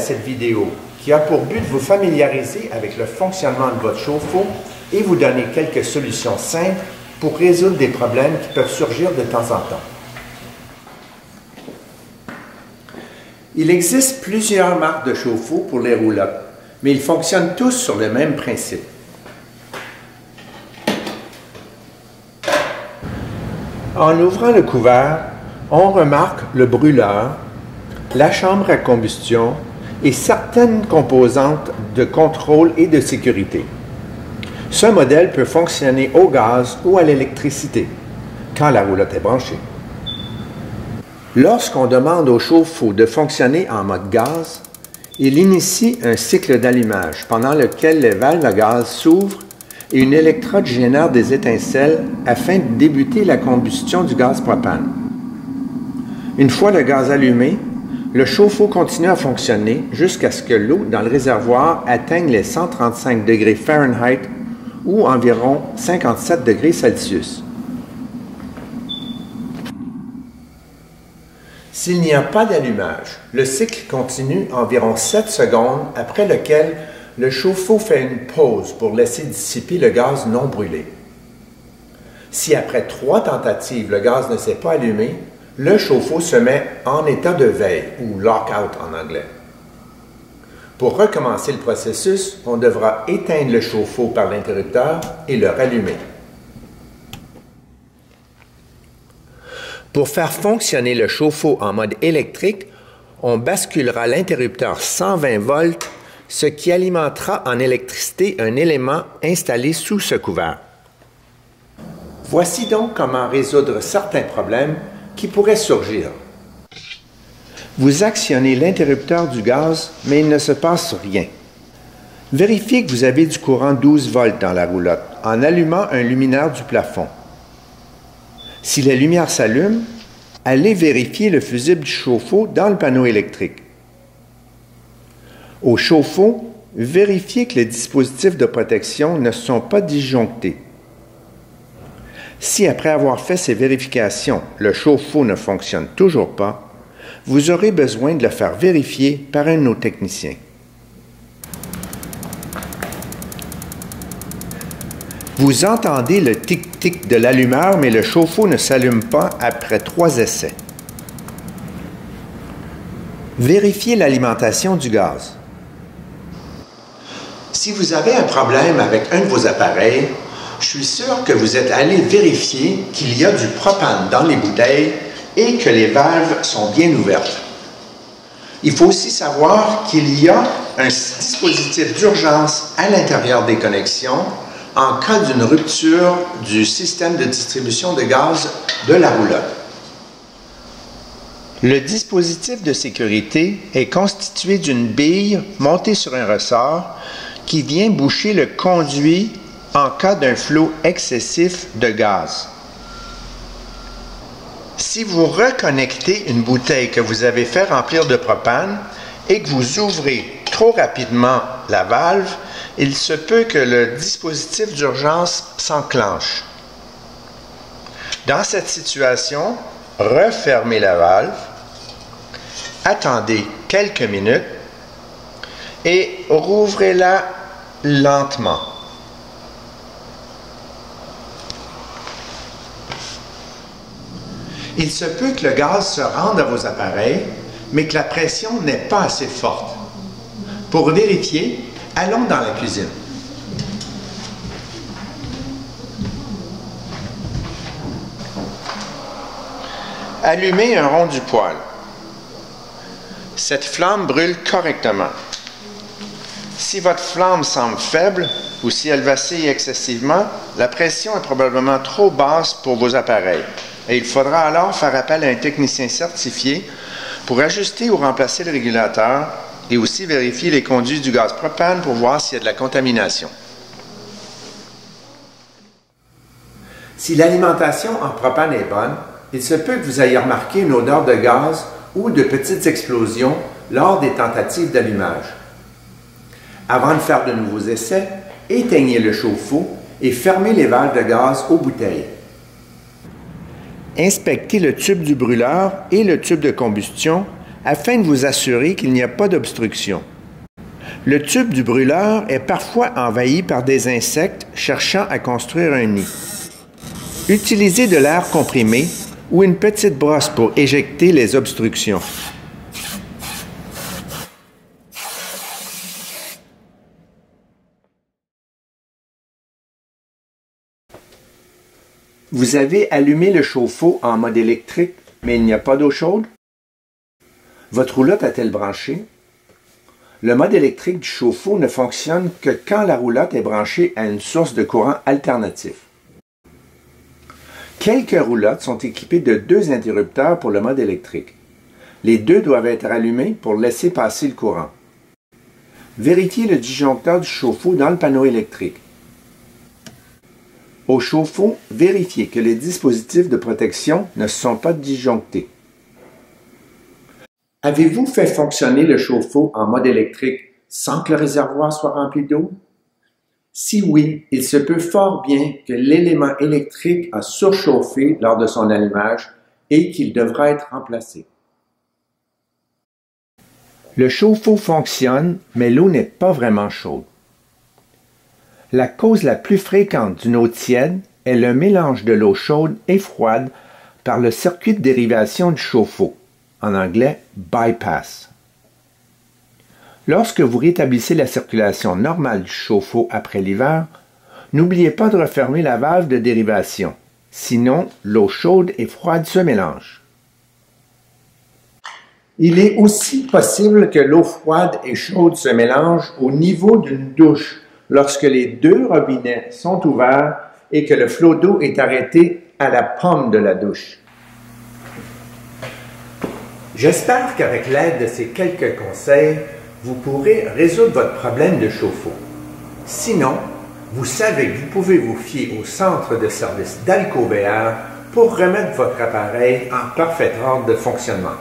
cette vidéo qui a pour but de vous familiariser avec le fonctionnement de votre chauffe-eau et vous donner quelques solutions simples pour résoudre des problèmes qui peuvent surgir de temps en temps. Il existe plusieurs marques de chauffe-eau pour les roulottes, mais ils fonctionnent tous sur le même principe. En ouvrant le couvert, on remarque le brûleur, la chambre à combustion et certaines composantes de contrôle et de sécurité. Ce modèle peut fonctionner au gaz ou à l'électricité, quand la roulotte est branchée. Lorsqu'on demande au chauffe-eau de fonctionner en mode gaz, il initie un cycle d'allumage pendant lequel les valves à gaz s'ouvrent et une électrode génère des étincelles afin de débuter la combustion du gaz propane. Une fois le gaz allumé, le chauffe-eau continue à fonctionner jusqu'à ce que l'eau dans le réservoir atteigne les 135 degrés Fahrenheit ou environ 57 degrés Celsius. S'il n'y a pas d'allumage, le cycle continue environ 7 secondes après lequel le chauffe-eau fait une pause pour laisser dissiper le gaz non brûlé. Si après 3 tentatives le gaz ne s'est pas allumé, le chauffe-eau se met en état de veille ou lockout en anglais. Pour recommencer le processus, on devra éteindre le chauffe-eau par l'interrupteur et le rallumer. Pour faire fonctionner le chauffe-eau en mode électrique, on basculera l'interrupteur 120 volts, ce qui alimentera en électricité un élément installé sous ce couvert. Voici donc comment résoudre certains problèmes qui pourraient surgir. Vous actionnez l'interrupteur du gaz, mais il ne se passe rien. Vérifiez que vous avez du courant 12 volts dans la roulotte en allumant un luminaire du plafond. Si les lumières s'allument, allez vérifier le fusible du chauffe-eau dans le panneau électrique. Au chauffe-eau, vérifiez que les dispositifs de protection ne sont pas disjonctés. Si après avoir fait ces vérifications, le chauffe-eau ne fonctionne toujours pas, vous aurez besoin de le faire vérifier par un de nos techniciens. Vous entendez le tic-tic de l'allumeur, mais le chauffe-eau ne s'allume pas après 3 essais. Vérifiez l'alimentation du gaz. Si vous avez un problème avec un de vos appareils, je suis sûr que vous êtes allé vérifier qu'il y a du propane dans les bouteilles et que les valves sont bien ouvertes. Il faut aussi savoir qu'il y a un dispositif d'urgence à l'intérieur des connexions en cas d'une rupture du système de distribution de gaz de la roulotte. Le dispositif de sécurité est constitué d'une bille montée sur un ressort qui vient boucher le conduit en cas d'un flot excessif de gaz. Si vous reconnectez une bouteille que vous avez fait remplir de propane et que vous ouvrez trop rapidement la valve, il se peut que le dispositif d'urgence s'enclenche. Dans cette situation, refermez la valve, attendez quelques minutes et rouvrez-la lentement. Il se peut que le gaz se rende à vos appareils, mais que la pression n'est pas assez forte. Pour vérifier, allons dans la cuisine. Allumez un rond du poêle. Cette flamme brûle correctement. Si votre flamme semble faible ou si elle vacille excessivement, la pression est probablement trop basse pour vos appareils. Et il faudra alors faire appel à un technicien certifié pour ajuster ou remplacer le régulateur et aussi vérifier les conduits du gaz propane pour voir s'il y a de la contamination. Si l'alimentation en propane est bonne, il se peut que vous ayez remarqué une odeur de gaz ou de petites explosions lors des tentatives d'allumage. Avant de faire de nouveaux essais, éteignez le chauffe-eau et fermez les valves de gaz aux bouteilles. Inspectez le tube du brûleur et le tube de combustion afin de vous assurer qu'il n'y a pas d'obstruction. Le tube du brûleur est parfois envahi par des insectes cherchant à construire un nid. Utilisez de l'air comprimé ou une petite brosse pour éjecter les obstructions. Vous avez allumé le chauffe-eau en mode électrique, mais il n'y a pas d'eau chaude? Votre roulotte a-t-elle branché? Le mode électrique du chauffe-eau ne fonctionne que quand la roulotte est branchée à une source de courant alternatif. Quelques roulottes sont équipées de 2 interrupteurs pour le mode électrique. Les 2 doivent être allumés pour laisser passer le courant. Vérifiez le disjoncteur du chauffe-eau dans le panneau électrique. Au chauffe-eau, vérifiez que les dispositifs de protection ne sont pas disjonctés. Avez-vous fait fonctionner le chauffe-eau en mode électrique sans que le réservoir soit rempli d'eau? Si oui, il se peut fort bien que l'élément électrique a surchauffé lors de son allumage et qu'il devra être remplacé. Le chauffe-eau fonctionne, mais l'eau n'est pas vraiment chaude. La cause la plus fréquente d'une eau tiède est le mélange de l'eau chaude et froide par le circuit de dérivation du chauffe-eau, en anglais bypass. Lorsque vous rétablissez la circulation normale du chauffe-eau après l'hiver, n'oubliez pas de refermer la valve de dérivation, sinon l'eau chaude et froide se mélangent. Il est aussi possible que l'eau froide et chaude se mélangent au niveau d'une douche lorsque les 2 robinets sont ouverts et que le flot d'eau est arrêté à la pomme de la douche. J'espère qu'avec l'aide de ces quelques conseils, vous pourrez résoudre votre problème de chauffe-eau. Sinon, vous savez que vous pouvez vous fier au centre de service d'Alco VR pour remettre votre appareil en parfait ordre de fonctionnement.